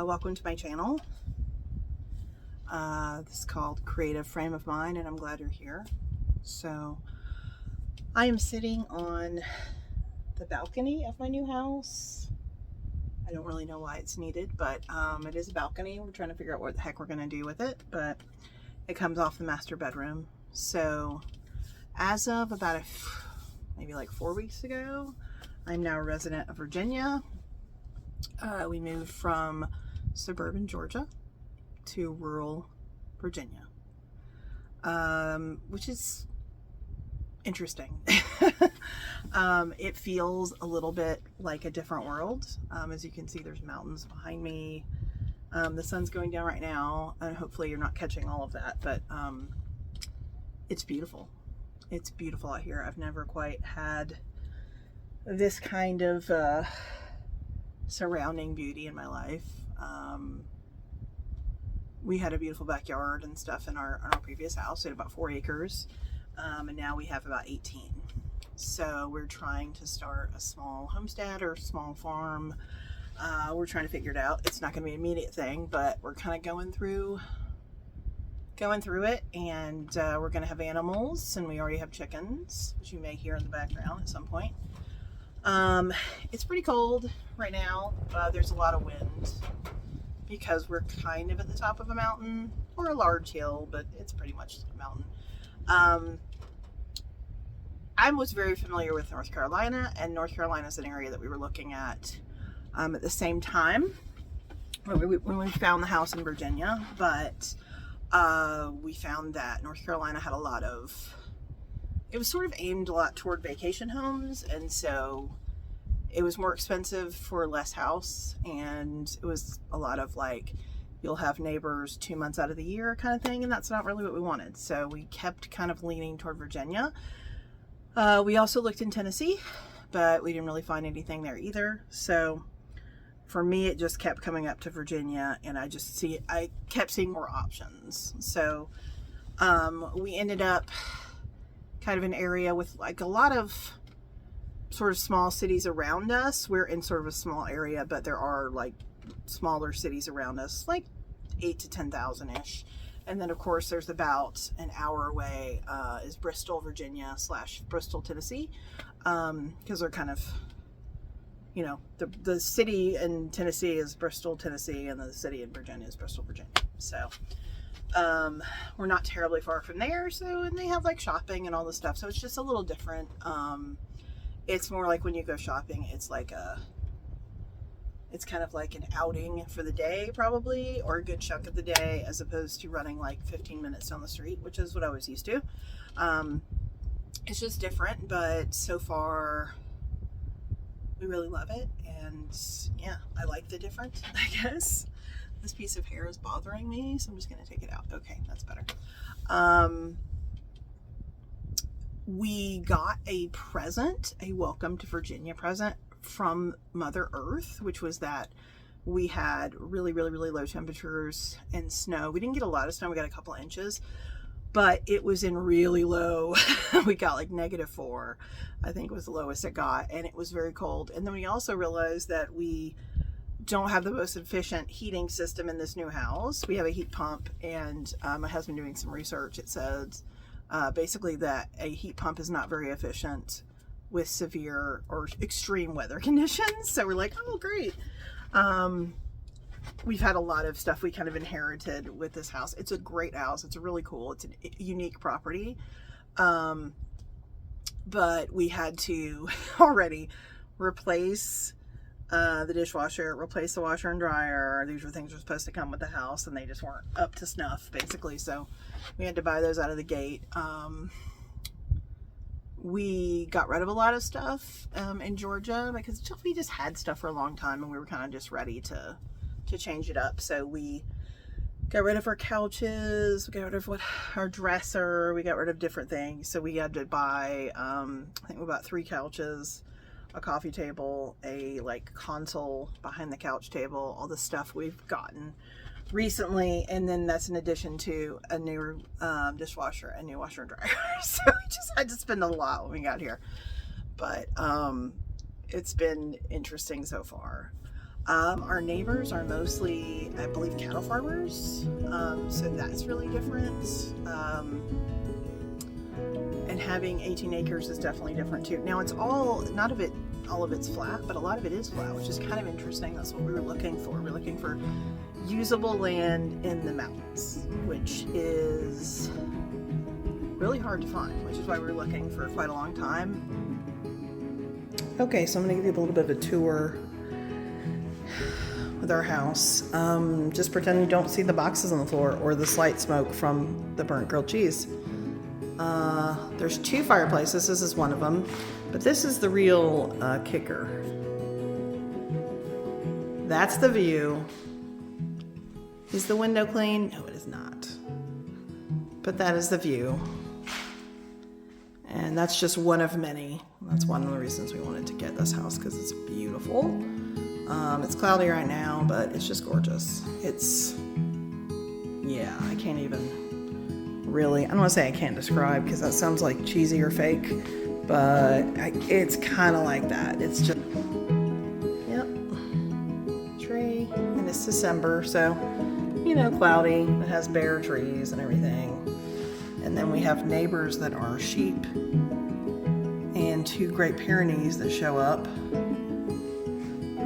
welcome to my channel. This is called Creative Frame of Mind, and I'm glad you're here. So I am sitting on the balcony of my new house. I don't really know why it's needed, but it is a balcony. We're trying to figure out what the heck we're going to do with it, but it comes off the master bedroom. So as of about maybe like 4 weeks ago, I'm now a resident of Virginia. We moved from suburban Georgia to rural Virginia, which is interesting. It feels a little bit like a different world. As you can see, there's mountains behind me. The sun's going down right now, and hopefully you're not catching all of that, but it's beautiful. It's beautiful out here. I've never quite had this kind of surrounding beauty in my life. We had a beautiful backyard and stuff in our previous house. We had about 4 acres, and now we have about 18. So we're trying to start a small homestead or small farm. We're trying to figure it out. It's not going to be an immediate thing, but we're kind of going through it, and we're going to have animals, and we already have chickens, which you may hear in the background at some point. It's pretty cold right now. There's a lot of wind because we're kind of at the top of a mountain, or a large hill, but it's pretty much a mountain. I was very familiar with North Carolina, and North Carolina is an area that we were looking at the same time when we found the house in Virginia, but we found that North Carolina had a lot of, it was sort of aimed a lot toward vacation homes, and so it was more expensive for less house, and it was a lot of like, you'll have neighbors 2 months out of the year kind of thing, and that's not really what we wanted. So we kept kind of leaning toward Virginia. We also looked in Tennessee, but we didn't really find anything there either. So for me, it just kept coming up to Virginia, and I kept seeing more options. So we ended up kind of an area with like a lot of sort of small cities around us. We're in sort of a small area, but there are like smaller cities around us, like 8 to 10,000 ish. And then of course there's about an hour away is Bristol, Virginia / Bristol, Tennessee, because they're kind of, you know, the city in Tennessee is Bristol, Tennessee, and the city in Virginia is Bristol, Virginia. So we're not terribly far from there. So, and they have like shopping and all this stuff. So it's just a little different. It's more like when you go shopping, it's kind of like an outing for the day probably, or a good chunk of the day, as opposed to running like 15 minutes down the street, which is what I was used to. It's just different, but so far we really love it. And yeah, I like the different, I guess. This piece of hair is bothering me, so I'm just going to take it out. Okay, that's better. We got a present, a welcome to Virginia present from Mother Earth, which was that we had really, really, really low temperatures and snow. We didn't get a lot of snow. We got a couple inches, but it was in really low. We got like -4, I think was the lowest it got, and it was very cold. And then we also realized that we don't have the most efficient heating system in this new house. We have a heat pump, and my husband doing some research, it says basically that a heat pump is not very efficient with severe or extreme weather conditions. So we're like, oh great. We've had a lot of stuff we kind of inherited with this house. It's a great house. It's really cool. It's a unique property. But we had to already replace the dishwasher, replace the washer and dryer. These were things that were supposed to come with the house, and they just weren't up to snuff, basically. So we had to buy those out of the gate. We got rid of a lot of stuff in Georgia because we just had stuff for a long time, and we were kind of just ready to change it up. So we got rid of our couches, we got rid of our dresser, we got rid of different things. So we had to buy, I think we bought 3 couches, a coffee table, a like console behind the couch table, all the stuff we've gotten recently, and then that's in addition to a new dishwasher, a new washer and dryer. So we just had to spend a lot when we got here, but it's been interesting so far. Our neighbors are mostly, I believe, cattle farmers, so that's really different. And having 18 acres is definitely different too. Now it's all of it's flat, but a lot of it is flat, which is kind of interesting. That's what we were looking for. We're looking for usable land in the mountains, which is really hard to find, which is why we were looking for quite a long time. Okay, so I'm going to give you a little bit of a tour with our house. Just pretend you don't see the boxes on the floor or the slight smoke from the burnt grilled cheese. There's 2 fireplaces. This is one of them, but this is the real kicker. That's the view. Is the window clean? No, it is not. But that is the view. And that's just one of many. That's one of the reasons we wanted to get this house, because it's beautiful. It's cloudy right now, but it's just gorgeous. Yeah, I can't even really, I don't want to say I can't describe because that sounds like cheesy or fake, but it's kind of like that. It's just, yep, tree, and it's December, so, cloudy. It has bare trees and everything. And then we have neighbors that are sheep and 2 Great Pyrenees that show up.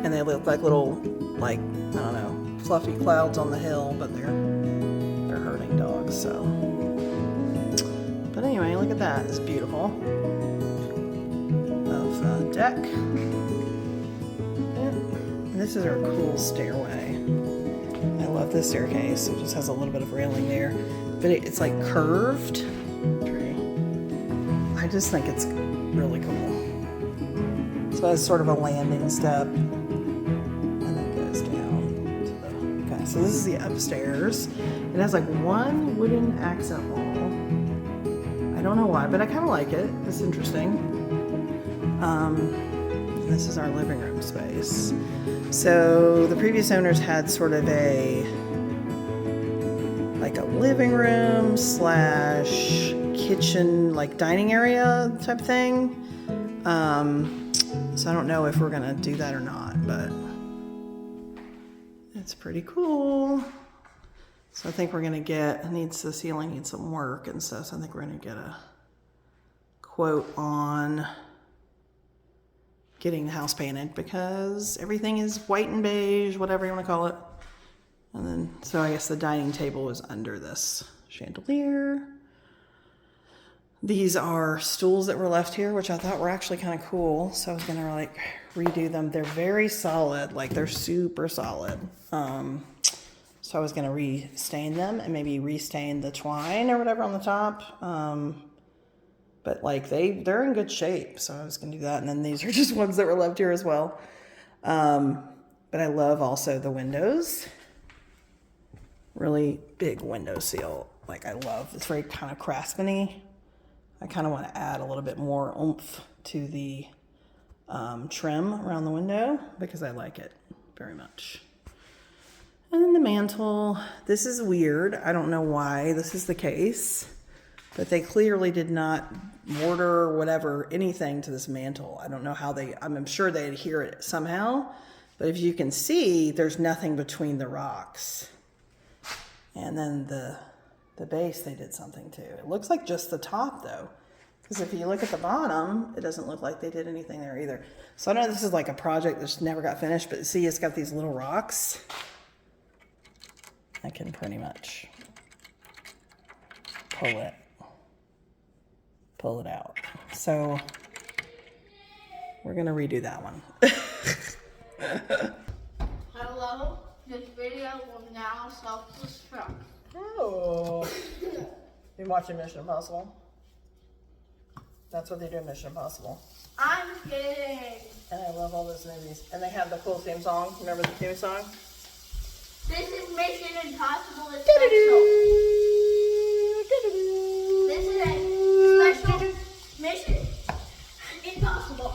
And they look like little, I don't know, fluffy clouds on the hill, but they're herding dogs, so. But anyway, look at that. It's beautiful. Of deck. Yeah. And this is our cool stairway. I love this staircase. It just has a little bit of railing there. But it's like curved. I just think it's really cool. So it has sort of a landing step. So this is the upstairs. It has like 1 wooden accent wall. I don't know why, but I kind of like it. It's interesting. This is our living room space. So the previous owners had sort of a living room / kitchen, dining area type thing. So I don't know if we're gonna do that or not, but it's pretty cool. So I think we're gonna the ceiling needs some work and stuff. So I think we're gonna get a quote on getting the house painted because everything is white and beige, whatever you want to call it. And then, so I guess the dining table is under this chandelier. These are stools that were left here, which I thought were actually kind of cool. So I was gonna redo them. They're very solid, they're super solid. So I was gonna restain them and maybe restain the twine or whatever on the top. But they're in good shape, so I was gonna do that. And then these are just ones that were left here as well. But I love also the windows. Really big window seal. I love, it's very kind of craftsman-y. I kind of want to add a little bit more oomph to the trim around the window because I like it very much. And then the mantle, this is weird. I don't know why this is the case, but they clearly did not mortar or whatever, anything to this mantle. I don't know how I'm sure they adhere it somehow, but if you can see, there's nothing between the rocks. And then the base, they did something too. It looks like just the top though, because if you look at the bottom, it doesn't look like they did anything there either. So I know this is a project that just never got finished, but see, it's got these little rocks. I can pretty much pull it out. So we're gonna redo that one. Hello, this video will now self-destruct. Oh. You watching Mission Impossible? That's what they do in Mission Impossible. I'm kidding. And I love all those movies. And they have the cool theme song. Remember the theme song? This is Mission Impossible Special. This is a special Mission Impossible.